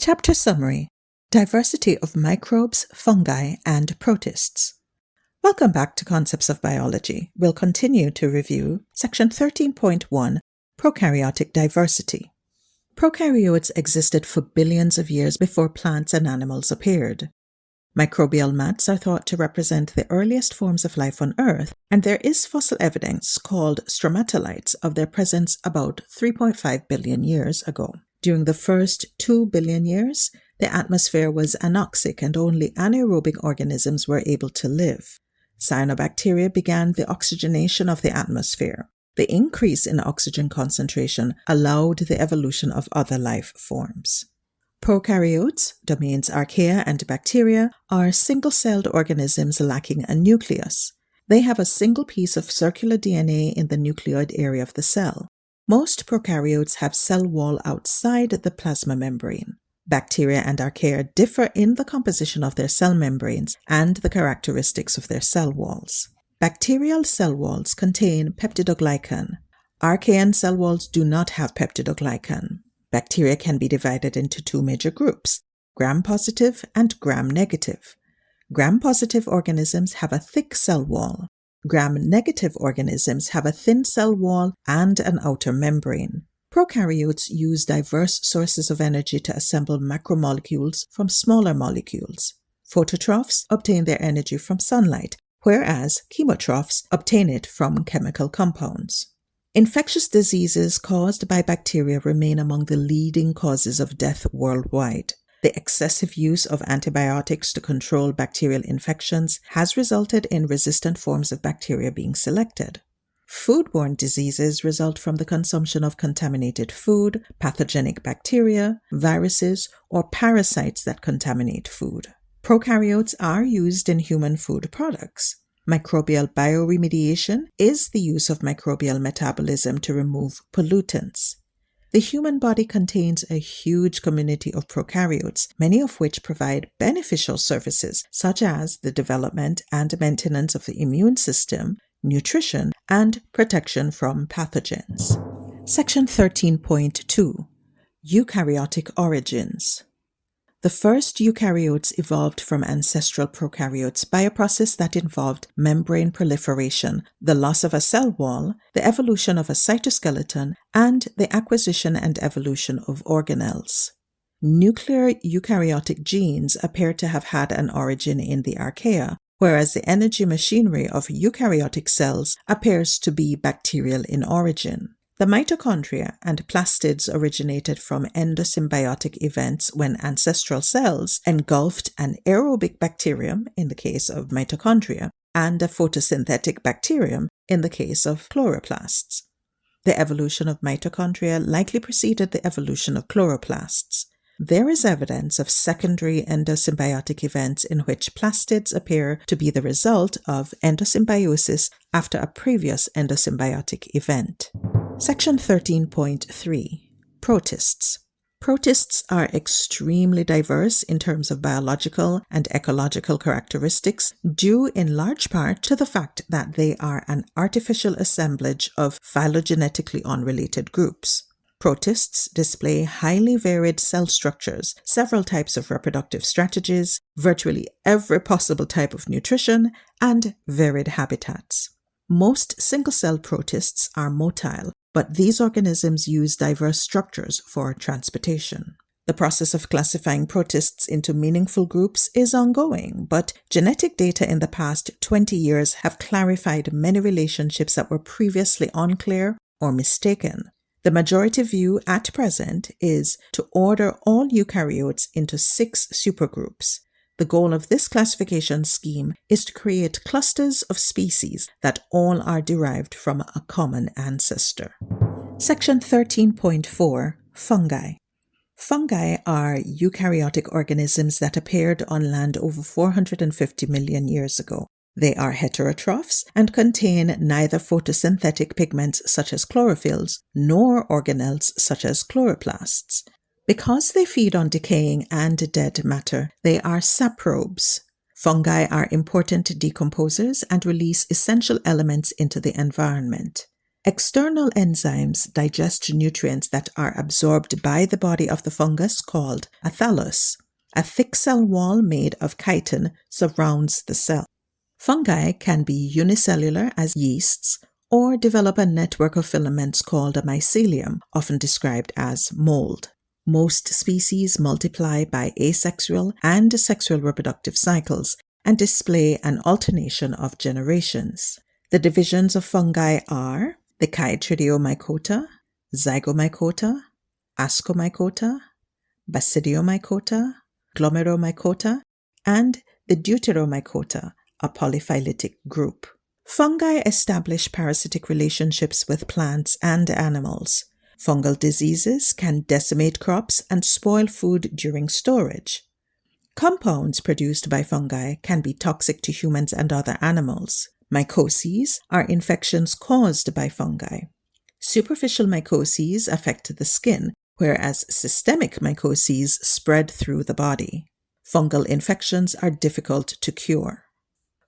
Chapter Summary: Diversity of Microbes, Fungi, and Protists. Welcome back to Concepts of Biology. We'll continue to review Section 13.1, Prokaryotic Diversity. Prokaryotes existed for billions of years before plants and animals appeared. Microbial mats are thought to represent the earliest forms of life on Earth, and there is fossil evidence called stromatolites of their presence about 3.5 billion years ago. During the first 2 billion years, the atmosphere was anoxic and only anaerobic organisms were able to live. Cyanobacteria began the oxygenation of the atmosphere. The increase in oxygen concentration allowed the evolution of other life forms. Prokaryotes, domains archaea and bacteria, are single-celled organisms lacking a nucleus. They have a single piece of circular DNA in the nucleoid area of the cell. Most prokaryotes have cell wall outside the plasma membrane. Bacteria and archaea differ in the composition of their cell membranes and the characteristics of their cell walls. Bacterial cell walls contain peptidoglycan. Archaean cell walls do not have peptidoglycan. Bacteria can be divided into two major groups, gram-positive and gram-negative. Gram-positive organisms have a thick cell wall. Gram-negative organisms have a thin cell wall and an outer membrane. Prokaryotes use diverse sources of energy to assemble macromolecules from smaller molecules. Phototrophs obtain their energy from sunlight, whereas chemotrophs obtain it from chemical compounds. Infectious diseases caused by bacteria remain among the leading causes of death worldwide. The excessive use of antibiotics to control bacterial infections has resulted in resistant forms of bacteria being selected. Foodborne diseases result from the consumption of contaminated food, pathogenic bacteria, viruses, or parasites that contaminate food. Prokaryotes are used in human food products. Microbial bioremediation is the use of microbial metabolism to remove pollutants. The human body contains a huge community of prokaryotes, many of which provide beneficial services such as the development and maintenance of the immune system, nutrition, and protection from pathogens. Section 13.2, Eukaryotic Origins. The first eukaryotes evolved from ancestral prokaryotes by a process that involved membrane proliferation, the loss of a cell wall, the evolution of a cytoskeleton, and the acquisition and evolution of organelles. Nuclear eukaryotic genes appear to have had an origin in the archaea, whereas the energy machinery of eukaryotic cells appears to be bacterial in origin. The mitochondria and plastids originated from endosymbiotic events when ancestral cells engulfed an aerobic bacterium in the case of mitochondria and a photosynthetic bacterium in the case of chloroplasts. The evolution of mitochondria likely preceded the evolution of chloroplasts. There is evidence of secondary endosymbiotic events in which plastids appear to be the result of endosymbiosis after a previous endosymbiotic event. Section 13.3, Protists. Protists are extremely diverse in terms of biological and ecological characteristics, due in large part to the fact that they are an artificial assemblage of phylogenetically unrelated groups. Protists display highly varied cell structures, several types of reproductive strategies, virtually every possible type of nutrition, and varied habitats. Most single-cell protists are motile, but these organisms use diverse structures for transportation. The process of classifying protists into meaningful groups is ongoing, but genetic data in the past 20 years have clarified many relationships that were previously unclear or mistaken. The majority view at present is to order all eukaryotes into 6 supergroups. The goal of this classification scheme is to create clusters of species that all are derived from a common ancestor. Section 13.4, Fungi. Fungi are eukaryotic organisms that appeared on land over 450 million years ago. They are heterotrophs and contain neither photosynthetic pigments such as chlorophylls nor organelles such as chloroplasts. Because they feed on decaying and dead matter, they are saprobes. Fungi are important decomposers and release essential elements into the environment. External enzymes digest nutrients that are absorbed by the body of the fungus called a thallus. A thick cell wall made of chitin surrounds the cell. Fungi can be unicellular as yeasts or develop a network of filaments called a mycelium, often described as mold. Most species multiply by asexual and sexual reproductive cycles and display an alternation of generations. The divisions of fungi are the Chytridiomycota, Zygomycota, Ascomycota, Basidiomycota, Glomeromycota, and the Deuteromycota, a polyphyletic group. Fungi establish parasitic relationships with plants and animals. Fungal diseases can decimate crops and spoil food during storage. Compounds produced by fungi can be toxic to humans and other animals. Mycoses are infections caused by fungi. Superficial mycoses affect the skin, whereas systemic mycoses spread through the body. Fungal infections are difficult to cure.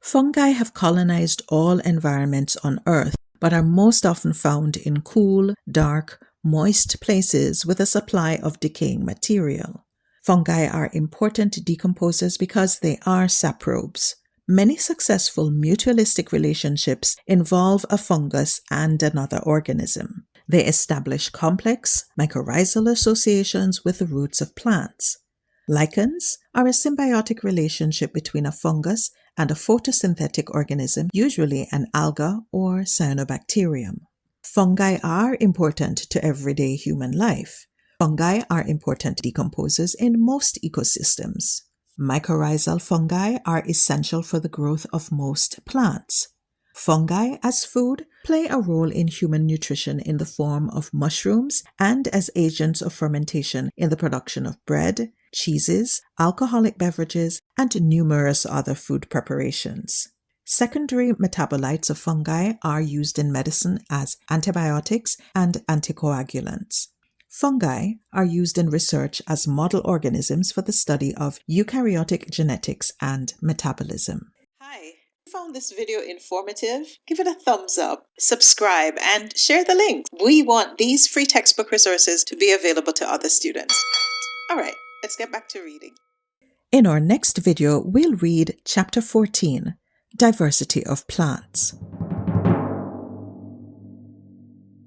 Fungi have colonized all environments on Earth, but are most often found in cool, dark, moist places with a supply of decaying material. Fungi are important decomposers because they are saprobes. Many successful mutualistic relationships involve a fungus and another organism. They establish complex mycorrhizal associations with the roots of plants. Lichens are a symbiotic relationship between a fungus and a photosynthetic organism, usually an alga or cyanobacterium. Fungi are important to everyday human life. Fungi are important decomposers in most ecosystems. Mycorrhizal fungi are essential for the growth of most plants. Fungi, as food, play a role in human nutrition in the form of mushrooms and as agents of fermentation in the production of bread, cheeses, alcoholic beverages, and numerous other food preparations. Secondary metabolites of fungi are used in medicine as antibiotics and anticoagulants. Fungi are used in research as model organisms for the study of eukaryotic genetics and metabolism. Hi, if you found this video informative, give it a thumbs up, subscribe, and share the link. We want these free textbook resources to be available to other students. All right, let's get back to reading. In our next video, we'll read Chapter 14, Diversity of Plants.